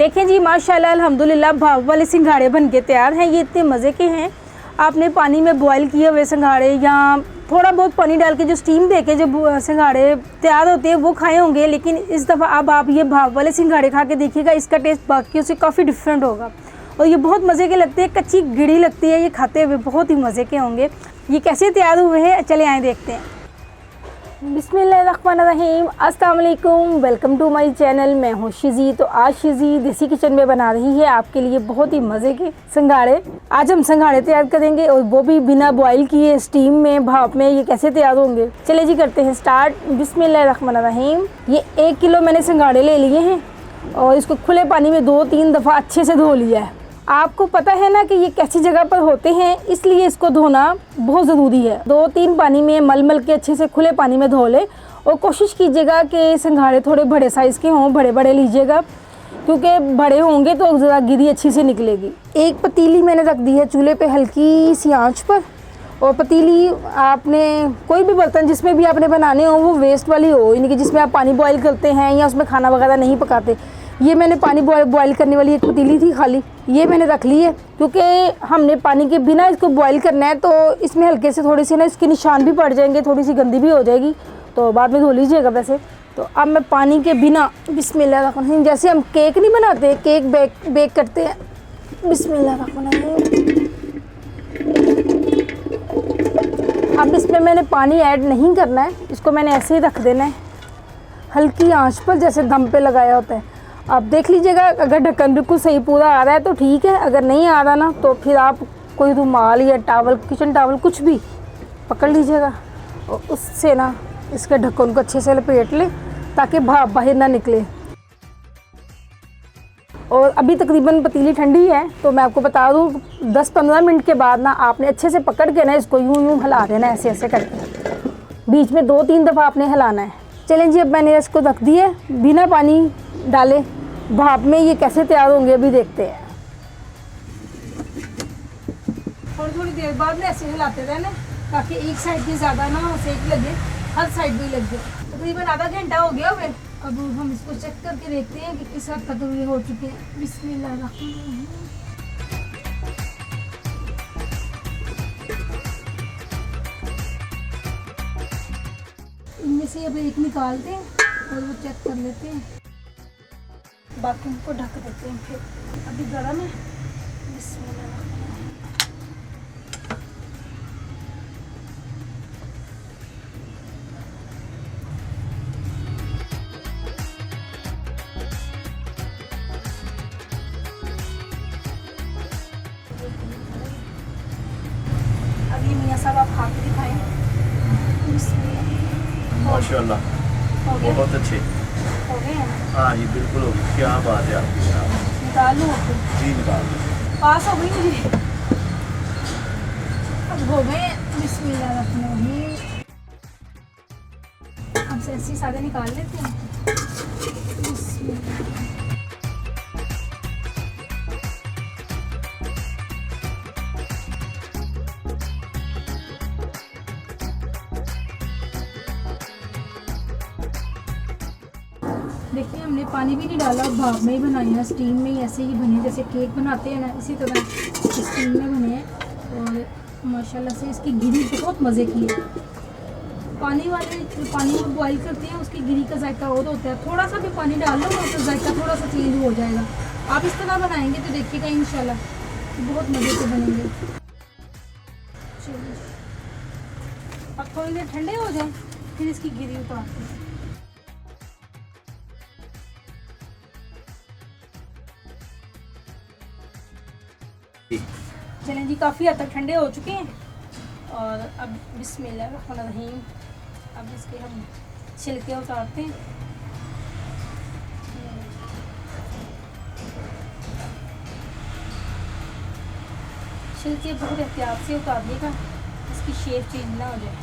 देखें जी माशाल्लाह अल्हम्दुलिल्लाह भाप वाले सिंघाड़े बन के तैयार हैं। ये इतने मज़े के हैं। आपने पानी में बॉईल किए हुए सिंघाड़े या थोड़ा बहुत पानी डाल के जो स्टीम दे के जो सिंघाड़े तैयार होते हैं वो खाए होंगे, लेकिन इस दफ़ा अब आप ये भाप वाले सिंघाड़े खा के देखिएगा, इसका टेस्ट बाकियों से काफ़ी डिफरेंट होगा और ये बहुत मज़े के लगते हैं। कच्ची गिड़ी लगती है, ये खाते हुए बहुत ही मज़े के होंगे। ये कैसे तैयार हुए हैं चले आए देखते हैं। बिस्मिल्लाहिर्रहमानिर्रहीम, अस्सलाम वालेकुम, वेलकम टू माय चैनल। मैं हूँ शिज़ी। तो आज शिज़ी देसी किचन में बना रही है आपके लिए बहुत ही मज़े के सिंघाड़े। आज हम सिंघाड़े तैयार करेंगे और वो भी बिना बॉईल किए, स्टीम में, भाप में। ये कैसे तैयार होंगे चले जी करते हैं स्टार्ट। बिस्मिल्लाहिर्रहमानिर्रहीम। ये 1 किलो मैंने सिंघाड़े ले लिए हैं और इसको खुले पानी में 2-3 दफ़ा अच्छे से धो लिया है। आपको पता है ना कि ये कैसी जगह पर होते हैं, इसलिए इसको धोना बहुत ज़रूरी है। 2-3 पानी में मल के अच्छे से खुले पानी में धो लें और कोशिश कीजिएगा कि सिंघाड़े थोड़े बड़े साइज़ के हों, बड़े बड़े लीजिएगा क्योंकि बड़े होंगे तो ज़रा गिरी अच्छी से निकलेगी। एक पतीली मैंने रख दी है चूल्हे पे हल्की सी आंच पर, और पतीली आपने कोई भी बर्तन जिसमें भी आपने बनाने हो वो वेस्ट वाली हो, यानी कि जिसमें आप पानी बॉईल करते हैं या उसमें खाना वगैरह नहीं पकाते। ये मैंने पानी बॉईल करने वाली एक पतीली थी खाली, ये मैंने रख ली है क्योंकि हमने पानी के बिना इसको बॉईल करना है, तो इसमें हल्के से थोड़ी सी ना इसके निशान भी पड़ जाएंगे, थोड़ी सी गंदी भी हो जाएगी, तो बाद में धो लीजिएगा वैसे। तो अब मैं पानी के बिना बिस्मिल्लाह, जैसे हम केक नहीं बनाते, केक बेक करते हैं, बिस्मिल्लाह। अब इसमें मैंने पानी ऐड नहीं करना है, इसको मैंने ऐसे ही रख देना है हल्की आंच पर, जैसे दम पे लगाया होता है। आप देख लीजिएगा, अगर ढक्कन बिल्कुल सही पूरा आ रहा है तो ठीक है, अगर नहीं आ रहा ना तो फिर आप कोई रुमाल या टावल, किचन टावल कुछ भी पकड़ लीजिएगा और उससे ना इसके ढक्कन को अच्छे से लपेट लें ताकि भाप बाहर ना निकले। और अभी तकरीबन पतीली ठंडी है, तो मैं आपको बता दूं 10-15 मिनट के बाद ना आपने अच्छे से पकड़ के ना इसको यूं हिला देना है, ऐसे ऐसे करके। बीच में 2-3 दफ़ा आपने हिलाना है। चलें जी, अब मैंने इसको रख दिया बिना पानी डाले भाप में। ये कैसे तैयार होंगे अभी देखते हैं। थोड़ी देर बाद में ऐसे हिलाते रहना ताकि एक साइड भी ज़्यादा ना सेक लगे, हर साइड भी लग जाए। तकरीबन आधा घंटा हो गया हुए। अब हम इसको चेक करके देखते हैं कि किस हद तक ये हो चुके हैं। बिस्मिल्लाह। इनमें से अब एक निकालते हैं और वो चेक कर लेते हैं, बाकी उनको ढक देते हैं। फिर अभी गरम है। बिस्मिल्लाह। अब ये मियाँ साहब आप खा के दिखाएं। माशाल्लाह, बहुत अच्छे हो गए हैं। हाँ जी, बिल्कुल हो गई। क्या बात है आपकी जनाब। निकाल लूँ जी निकाल दो। पास हो गई मुझे, अब हो गए। बिस्मिल्लाह। अब से ऐसे सादे निकाल लेते हैं। बिस्मिल्लाह। देखिए हमने पानी भी नहीं डाला, भाप में ही बनाई है, स्टीम में ही ऐसे ही बने जैसे केक बनाते हैं ना, इसी तरह स्टीम में बने हैं। और माशाल्लाह से इसकी गिरी बहुत मज़े की है। पानी वाले जो पानी में बॉईल करते हैं उसकी गिरी का जायका और होता है, थोड़ा सा भी पानी डाल लो तो जायका थोड़ा सा चेंज हो जाएगा। आप इस तरह बनाएंगे तो देखिएगा इंशाल्लाह बहुत मज़े के बनेंगे। चलिए अब थोड़ी देर ठंडे हो जाए फिर इसकी गिरी उतारते हैं। चलें जी, काफ़ी हद तक ठंडे हो चुके हैं और अब बिस्मिल्लाहिर्रहमानिर्रहीम, अब इसके हम छिलके उतारते हैं। छिलके बहुत एहतियात से उतारिएगा, इसकी शेप चेंज ना हो जाए।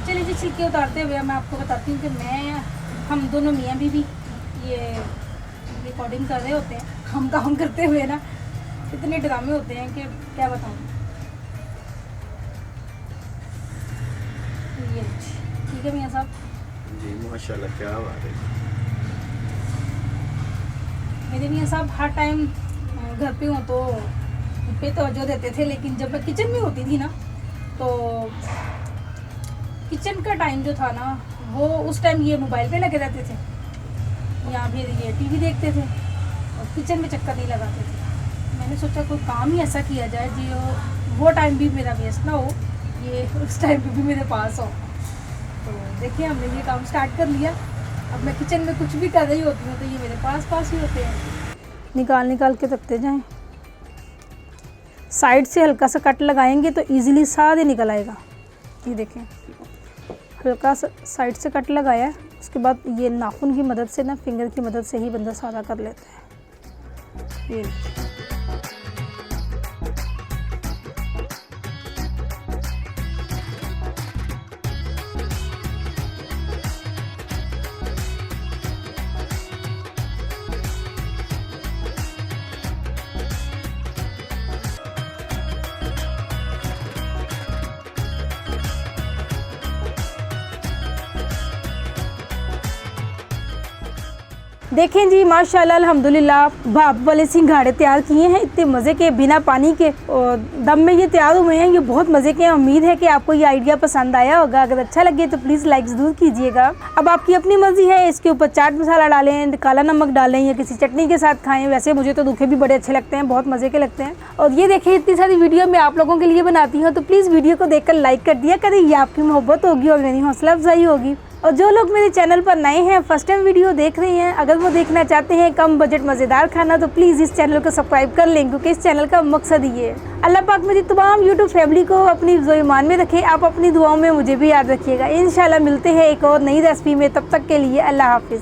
चलिए जी, छिलके उतारते हुए मैं आपको बताती हूँ कि हम दोनों मियाँ बीवी ये रिकॉर्डिंग कर रहे होते हैं, हम काम करते हुए ना इतने ड्रामे होते हैं कि क्या बताऊँ। ये ठीक है मियाँ साहब जी, माशाल्लाह, क्या बात है। मेरे मियाँ साहब हर टाइम घर पे हों तो पे तवज्जो देते थे, लेकिन जब मैं किचन में होती थी ना तो किचन का टाइम जो था ना वो उस टाइम ये मोबाइल पे लगे रहते थे या फिर ये टीवी देखते थे और किचन में चक्कर नहीं लगाते थे। मैंने सोचा कोई काम ही ऐसा किया जाए जी वो टाइम भी मेरा वेस्ट ना हो, ये उस टाइम पे भी मेरे पास हो। तो देखिए हमने ये काम स्टार्ट कर लिया। अब मैं किचन में कुछ भी कर रही होती हूँ तो ये मेरे पास ही होते हैं। निकाल के रखते जाएं। साइड से हल्का सा कट लगाएंगे तो इजीली सारे निकल आएगा। ये देखें, हल्का सा साइड से कट लगाया, उसके बाद ये नाखून की मदद से ना, फिंगर की मदद से ही बंदा सादा कर लेता है। ये देखें जी, माशाल्लाह अल्हम्दुलिल्लाह भाप वाले सिंघाड़े तैयार किए हैं। इतने मज़े के, बिना पानी के और दम में ये तैयार हुए हैं। ये बहुत मज़े के हैं। उम्मीद है कि आपको ये आइडिया पसंद आया होगा। अगर अच्छा लगे तो प्लीज़ लाइक ज़रूर कीजिएगा। अब आपकी अपनी मर्ज़ी है, इसके ऊपर चाट मसाला डालें, काला नमक डालें या किसी चटनी के साथ खाएँ। वैसे मुझे तो दूखे भी बड़े अच्छे लगते हैं, बहुत मज़े के लगते हैं। और ये देखें, इतनी सारी वीडियो मैं आप लोगों के लिए बनाती हूँ, तो प्लीज़ वीडियो को देख कर लाइक कर दिया करें। ये आपकी मोहब्बत होगी और मेरी हौसला अफजाई होगी। और जो लोग मेरे चैनल पर नए हैं, फर्स्ट टाइम वीडियो देख रहे हैं, अगर वो देखना चाहते हैं कम बजट मज़ेदार खाना, तो प्लीज़ इस चैनल को सब्सक्राइब कर लें, क्योंकि इस चैनल का मकसद ये है। अल्लाह पाक मेरी तमाम यूट्यूब फैमिली को अपनी ईमान में रखे। आप अपनी दुआओं में मुझे भी याद रखिएगा। इंशाल्लाह मिलते हैं एक और नई रेसिपी में। तब तक के लिए अल्लाह हाफिज़।